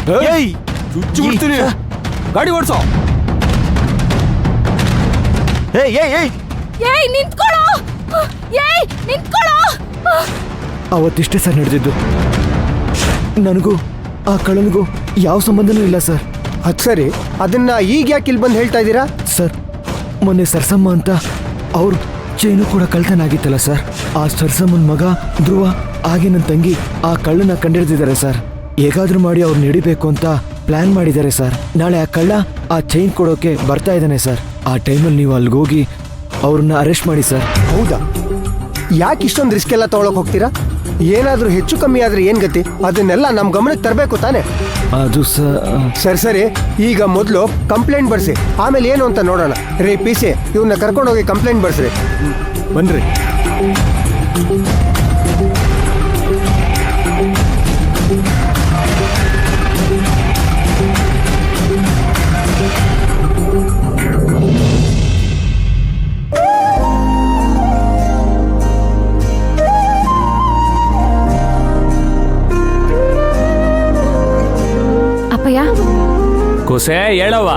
ಚುಚ್ಚು ಬಿಡ್ತೀನಿ. ಗಾಡಿ ಓಡಿಸೋ. ಏಯ್ ನಿಂತ್ಕೊಳ್ಳೋ. ಏಯ್ ನಿಂತ್ಕೊಳ್ಳೋ. ಅವತ್ತಿಷ್ಟೇ ಸರ್ ನಡೆದಿದ್ದು. ನನಗೂ ಆ ಕಳ್ಳನಿಗೂ ಯಾವ ಸಂಬಂಧನೂ ಇಲ್ಲ ಸರ್. ಅದು ಸರಿ, ಅದನ್ನ ಈಗ ಯಾಕೆ ಇಲ್ಲಿ ಬಂದು ಹೇಳ್ತಾ ಇದ್ದೀರಾ? ಸರ್, ಮೊನ್ನೆ ಸರ್ಸಮ್ಮ ಅಂತ ಅವ್ರ ಚೈನು ಕೂಡ ಕಳ್ತನಾಗಿತ್ತಲ್ಲ ಸರ್. ಆ ಸರ್ಸಮ್ಮನ ಮಗ ಧ್ರುವ ಹಾಗೆ ನನ್ನ ತಂಗಿ ಆ ಕಳ್ಳನ ಕಂಡಿಡ್ದಿದ್ದಾರೆ ಸರ್. ಹೇಗಾದ್ರೂ ಮಾಡಿ ಅವ್ರನ್ನ ಹಿಡಿಬೇಕು ಅಂತ ಪ್ಲಾನ್ ಮಾಡಿದ್ದಾರೆ ಸರ್. ನಾಳೆ ಆ ಕಳ್ಳ ಆ ಚೈನ್ ಕೊಡೋಕೆ ಬರ್ತಾ ಇದ್ದಾನೆ ಸರ್. ಆ ಟೈಮಲ್ಲಿ ನೀವು ಅಲ್ಲಿಗೆ ಹೋಗಿ ಅವ್ರನ್ನ ಅರೆಸ್ಟ್ ಮಾಡಿ ಸರ್. ಹೌದಾ? ಯಾಕೆ ಇಷ್ಟೊಂದು ರಿಸ್ಕ್ ಎಲ್ಲ ತಗೊಳಕ್ ಹೋಗ್ತೀರಾ? ಏನಾದ್ರೂ ಹೆಚ್ಚು ಕಮ್ಮಿ ಆದ್ರೆ ಏನ್ ಗತಿ? ಅದನ್ನೆಲ್ಲ ನಮ್ ಗಮನಕ್ಕೆ ತರಬೇಕು ತಾನೆ. ಅದು ಸರಿ, ಈಗ ಮೊದಲು ಕಂಪ್ಲೇಂಟ್ ಬರ್ಸಿ, ಆಮೇಲೆ ಏನು ಅಂತ ನೋಡೋಣ. ರೇ ಪಿಸಿ, ಇವ್ನ ಕರ್ಕೊಂಡು ಹೋಗಿ ಕಂಪ್ಲೇಂಟ್ ಬರ್ಸ್ರಿ. ಬನ್ರಿ. ಅಪ್ಪಯ್ಯ, ಕೊಸೆ ಹೇಳವ್ವ.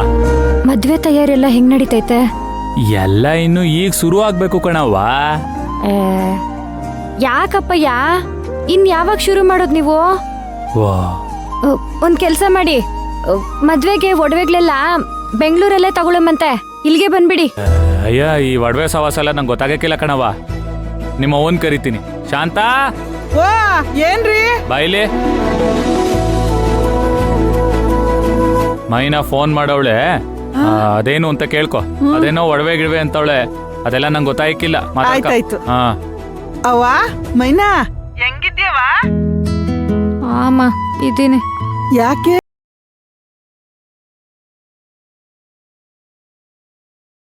ಮದ್ವೆ ತಯಾರೆಲ್ಲ ಹೆಂಗ್ ನಡೀತೈತೆ? ಎಲ್ಲ ಇನ್ನು ಈಗ ಶುರು ಆಗ್ಬೇಕು ಕಣವ್ವ. ಯಾಕಪ್ಪಯ್ಯ, ಇನ್ ಯಾವಾಗ ಶುರು ಮಾಡೋದ್ ನೀವು? ಒಂದ್ ಕೆಲ್ಸ ಮಾಡಿ, ಮದ್ವೆಗೆ ಒಡವೆಗಳೆಲ್ಲ ಬೆಂಗಳೂರಲ್ಲೇ ತಗೊಳಮಂತೆ, ಇಲ್ಲಿಗೆ ಬಂದ್ಬಿಡಿ. ಅಯ್ಯ, ಈ ಒಡವೆ ಸವಾಸ ಎಲ್ಲ ನಂಗೆ ಗೊತ್ತಾಗಕ್ಕಿಲ್ಲ ಕಣವ್ವ. ನಿಮ್ಮ ಓನ್ ಕರಿತೀನಿ. ಶಾಂತ, ಏನ್ರಿ? ಬಾಯಿಲಿ. ಮೈನಾ ಫೋನ್ ಮಾಡವಳೆ, ಅದೇನು ಅಂತ ಕೇಳ್ಕೊ. ಅದೇನೋ ಒಡವೆ ಗಿಡವೆ ಅಂತವಳೆ, ಅದೆಲ್ಲ ನಂಗೆ ಗೊತ್ತಾಯ್ಕಿಲ್ಲ. ಆಯ್ತಾಯ್ತು. ಅವ್ವ ಮೈನಾ, ಹೆಂಗಿದ್ಯವ? ಆಮ ಇದೀನಿ. ಯಾಕೆ